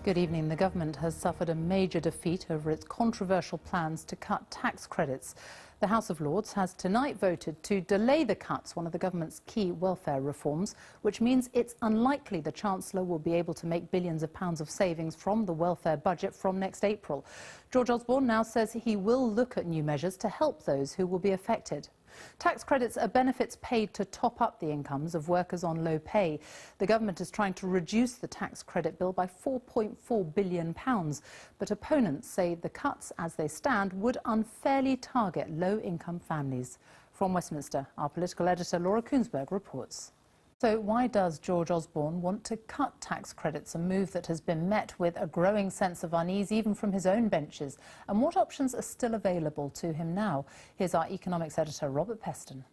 Good evening. The government has suffered a major defeat over its controversial plans to cut tax credits. The House of Lords has tonight voted to delay the cuts, one of the government's key welfare reforms, which means it's unlikely the Chancellor will be able to make billions of pounds of savings from the welfare budget from next April. George Osborne now says he will look at new measures to help those who will be affected. Tax credits are benefits paid to top up the incomes of workers on low pay. The government is trying to reduce the tax credit bill by £4.4 billion. But opponents say the cuts, as they stand, would unfairly target low-income families. From Westminster, our political editor Laura Kuenssberg reports. So why does George Osborne want to cut tax credits, a move that has been met with a growing sense of unease even from his own benches? And what options are still available to him now? Here's our economics editor, Robert Peston.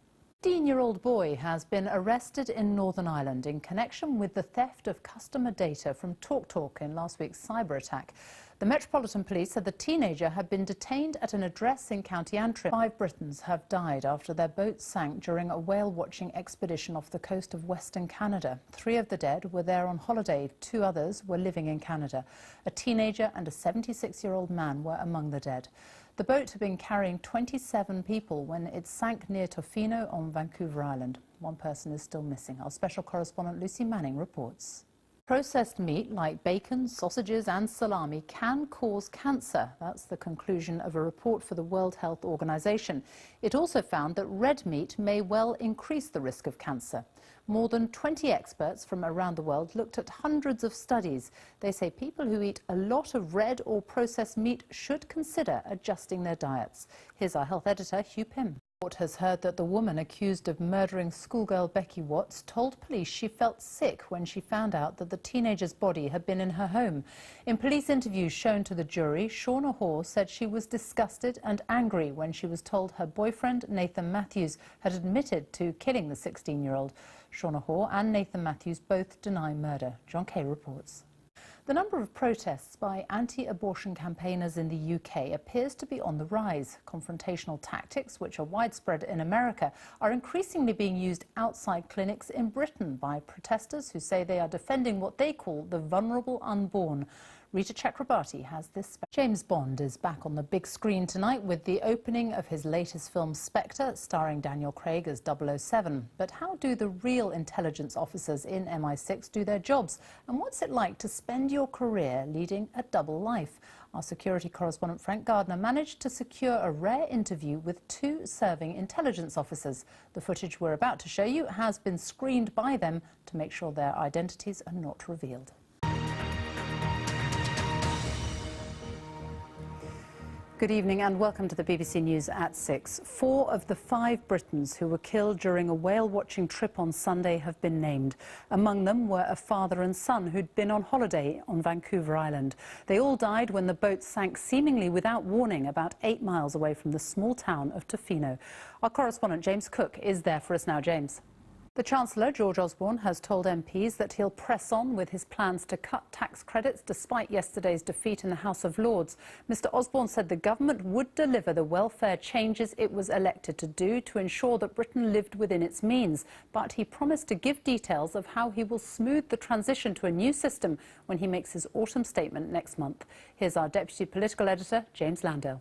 A 15-year-old boy has been arrested in Northern Ireland in connection with the theft of customer data from TalkTalk in last week's cyber attack. The Metropolitan Police said the teenager had been detained at an address in County Antrim. 5 Britons have died after their boat sank during a whale-watching expedition off the coast of Western Canada. 3 of the dead were there on holiday. 2 others were living in Canada. A teenager and a 76-year-old man were among the dead. The boat had been carrying 27 people when it sank near Tofino on Vancouver Island. 1 person is still missing. Our special correspondent Lucy Manning reports. Processed meat like bacon, sausages and salami can cause cancer. That's the conclusion of a report for the World Health Organization. It also found that red meat may well increase the risk of cancer. More than 20 experts from around the world looked at hundreds of studies. They say people who eat a lot of red or processed meat should consider adjusting their diets. Here's our health editor, Hugh Pym. The court has heard that the woman accused of murdering schoolgirl Becky Watts told police she felt sick when she found out that the teenager's body had been in her home. In police interviews shown to the jury, Shauna Hoare said she was disgusted and angry when she was told her boyfriend, Nathan Matthews, had admitted to killing the 16-year-old. Shauna Hoare and Nathan Matthews both deny murder. John Kay reports. The number of protests by anti-abortion campaigners in the UK appears to be on the rise. Confrontational tactics, which are widespread in America, are increasingly being used outside clinics in Britain by protesters who say they are defending what they call the vulnerable unborn. Rita Chakrabarti has this. James Bond is back on the big screen tonight with the opening of his latest film Spectre, starring Daniel Craig as 007. But how do the real intelligence officers in MI6 do their jobs? And what's it like to spend your career leading a double life? Our security correspondent Frank Gardner managed to secure a rare interview with 2 serving intelligence officers. The footage we're about to show you has been screened by them to make sure their identities are not revealed. Good evening and welcome to the BBC News at 6. 4 of the 5 Britons who were killed during a whale-watching trip on Sunday have been named. Among them were a father and son who'd been on holiday on Vancouver Island. They all died when the boat sank seemingly without warning about 8 miles away from the small town of Tofino. Our correspondent James Cook is there for us now. James. The Chancellor, George Osborne, has told MPs that he'll press on with his plans to cut tax credits despite yesterday's defeat in the House of Lords. Mr Osborne said the government would deliver the welfare changes it was elected to do to ensure that Britain lived within its means. But he promised to give details of how he will smooth the transition to a new system when he makes his autumn statement next month. Here's our Deputy Political Editor, James Landale.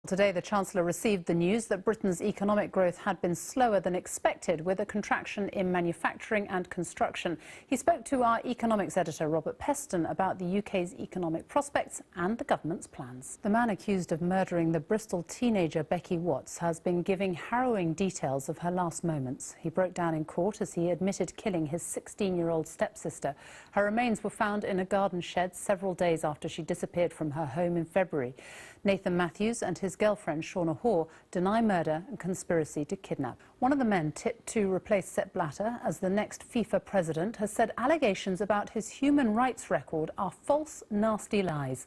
Today, the Chancellor received the news that Britain's economic growth had been slower than expected, with a contraction in manufacturing and construction. He spoke to our economics editor, Robert Peston, about the UK's economic prospects and the government's plans. The man accused of murdering the Bristol teenager Becky Watts has been giving harrowing details of her last moments. He broke down in court as he admitted killing his 16-year-old stepsister. Her remains were found in a garden shed several days after she disappeared from her home in February. Nathan Matthews and his girlfriend Shauna Hoare deny murder and conspiracy to kidnap. One of the men tipped to replace Sepp Blatter as the next FIFA president has said allegations about his human rights record are false, nasty lies.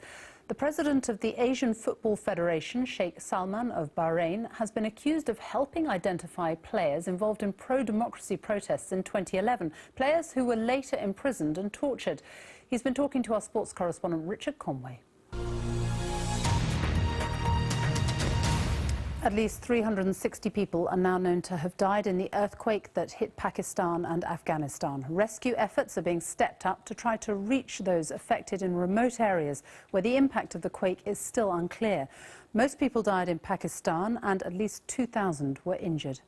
The president of the Asian Football Federation, Sheikh Salman of Bahrain, has been accused of helping identify players involved in pro-democracy protests in 2011, players who were later imprisoned and tortured. He's been talking to our sports correspondent Richard Conway. At least 360 people are now known to have died in the earthquake that hit Pakistan and Afghanistan. Rescue efforts are being stepped up to try to reach those affected in remote areas where the impact of the quake is still unclear. Most people died in Pakistan and at least 2,000 were injured.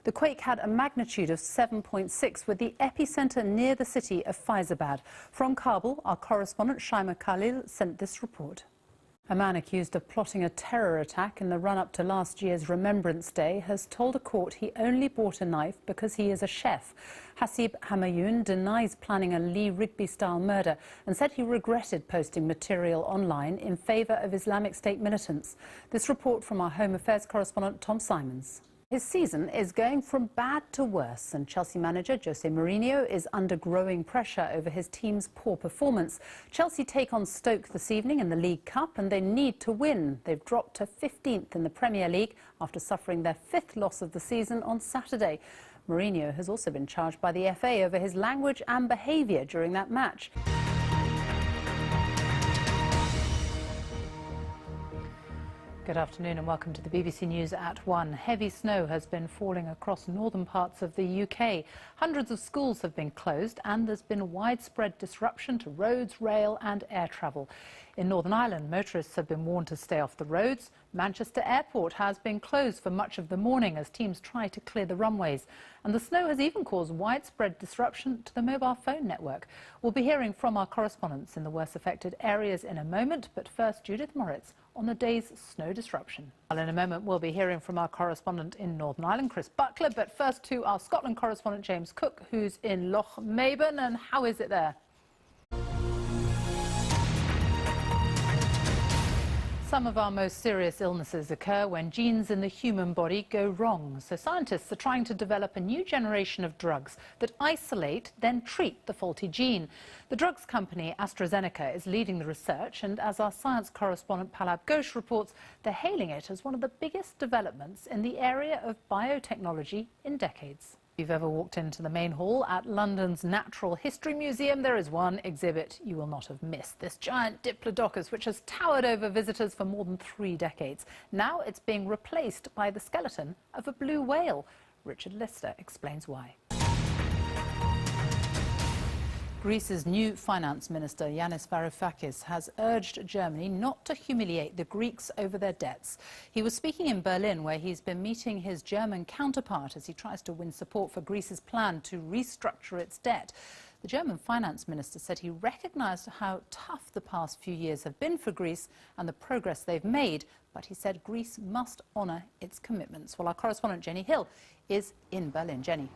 The quake had a magnitude of 7.6 with the epicenter near the city of Faizabad. From Kabul, our correspondent Shaima Khalil sent this report. A man accused of plotting a terror attack in the run-up to last year's Remembrance Day has told a court he only bought a knife because he is a chef. Hasib Hamayoun denies planning a Lee Rigby-style murder and said he regretted posting material online in favour of Islamic State militants. This report from our Home Affairs correspondent Tom Simons. His season is going from bad to worse, and Chelsea manager Jose Mourinho is under growing pressure over his team's poor performance. Chelsea take on Stoke this evening in the League Cup, and they need to win. They've dropped to 15th in the Premier League after suffering their 5th loss of the season on Saturday. Mourinho has also been charged by the FA over his language and behaviour during that match. Good afternoon and welcome to the BBC News at 1. Heavy snow has been falling across northern parts of the UK. Hundreds of schools have been closed and there's been widespread disruption to roads, rail and air travel. In Northern Ireland, motorists have been warned to stay off the roads. Manchester Airport has been closed for much of the morning as teams try to clear the runways. And the snow has even caused widespread disruption to the mobile phone network. We'll be hearing from our correspondents in the worst affected areas in a moment, but first Judith Moritz on the day's snow disruption. Well, in a moment we'll be hearing from our correspondent in Northern Ireland, Chris Buckler, but first to our Scotland correspondent James Cook, who's in Loch Maben. And how is it there? Some of our most serious illnesses occur when genes in the human body go wrong. So scientists are trying to develop a new generation of drugs that isolate, then treat the faulty gene. The drugs company AstraZeneca is leading the research, and as our science correspondent Palab Ghosh reports, they're hailing it as one of the biggest developments in the area of biotechnology in decades. If you've ever walked into the main hall at London's Natural History Museum, there is one exhibit you will not have missed. This giant Diplodocus, which has towered over visitors for more than 3 decades. Now it's being replaced by the skeleton of a blue whale. Richard Lister explains why. Greece's new finance minister, Yanis Varoufakis, has urged Germany not to humiliate the Greeks over their debts. He was speaking in Berlin, where he's been meeting his German counterpart as he tries to win support for Greece's plan to restructure its debt. The German finance minister said he recognised how tough the past few years have been for Greece and the progress they've made, but he said Greece must honour its commitments. Well, our correspondent Jenny Hill is in Berlin. Jenny.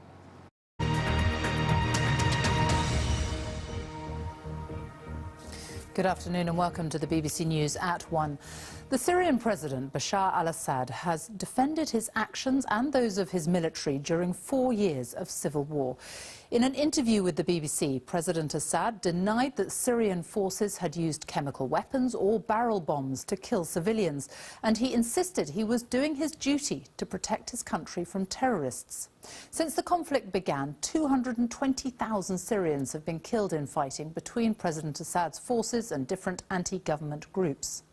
Good afternoon and welcome to the BBC News at 1. The Syrian President Bashar al-Assad has defended his actions and those of his military during 4 years of civil war. In an interview with the BBC, President Assad denied that Syrian forces had used chemical weapons or barrel bombs to kill civilians, and he insisted he was doing his duty to protect his country from terrorists. Since the conflict began, 220,000 Syrians have been killed in fighting between President Assad's forces and different anti-government groups.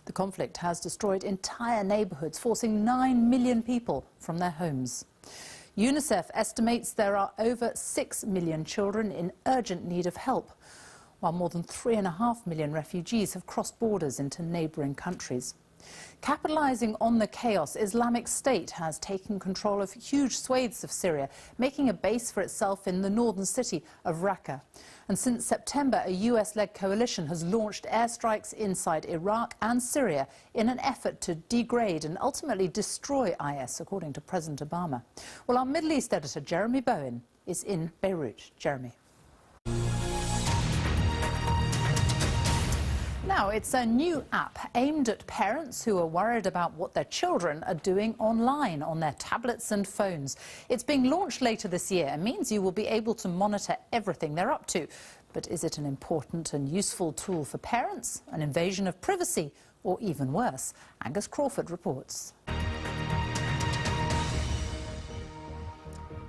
The conflict has destroyed entire neighbourhoods, forcing 9 million people from their homes. UNICEF estimates there are over 6 million children in urgent need of help, while more than 3.5 million refugees have crossed borders into neighbouring countries. Capitalising on the chaos, Islamic State has taken control of huge swathes of Syria, making a base for itself in the northern city of Raqqa. And since September, a US-led coalition has launched airstrikes inside Iraq and Syria in an effort to degrade and ultimately destroy IS, according to President Obama. Well, our Middle East editor, Jeremy Bowen, is in Beirut. Jeremy. Now, it's a new app aimed at parents who are worried about what their children are doing online on their tablets and phones. It's being launched later this year and means you will be able to monitor everything they're up to. But is it an important and useful tool for parents, an invasion of privacy, or even worse? Angus Crawford reports.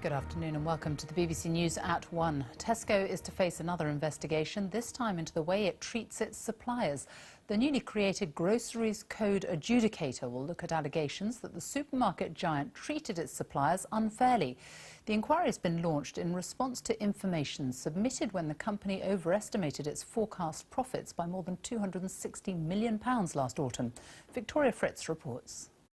Good afternoon and welcome to the BBC News at 1. Tesco is to face another investigation, this time into the way it treats its suppliers. The newly created Groceries Code Adjudicator will look at allegations that the supermarket giant treated its suppliers unfairly. The inquiry has been launched in response to information submitted when the company overestimated its forecast profits by more than £260 million last autumn. Victoria Fritz reports.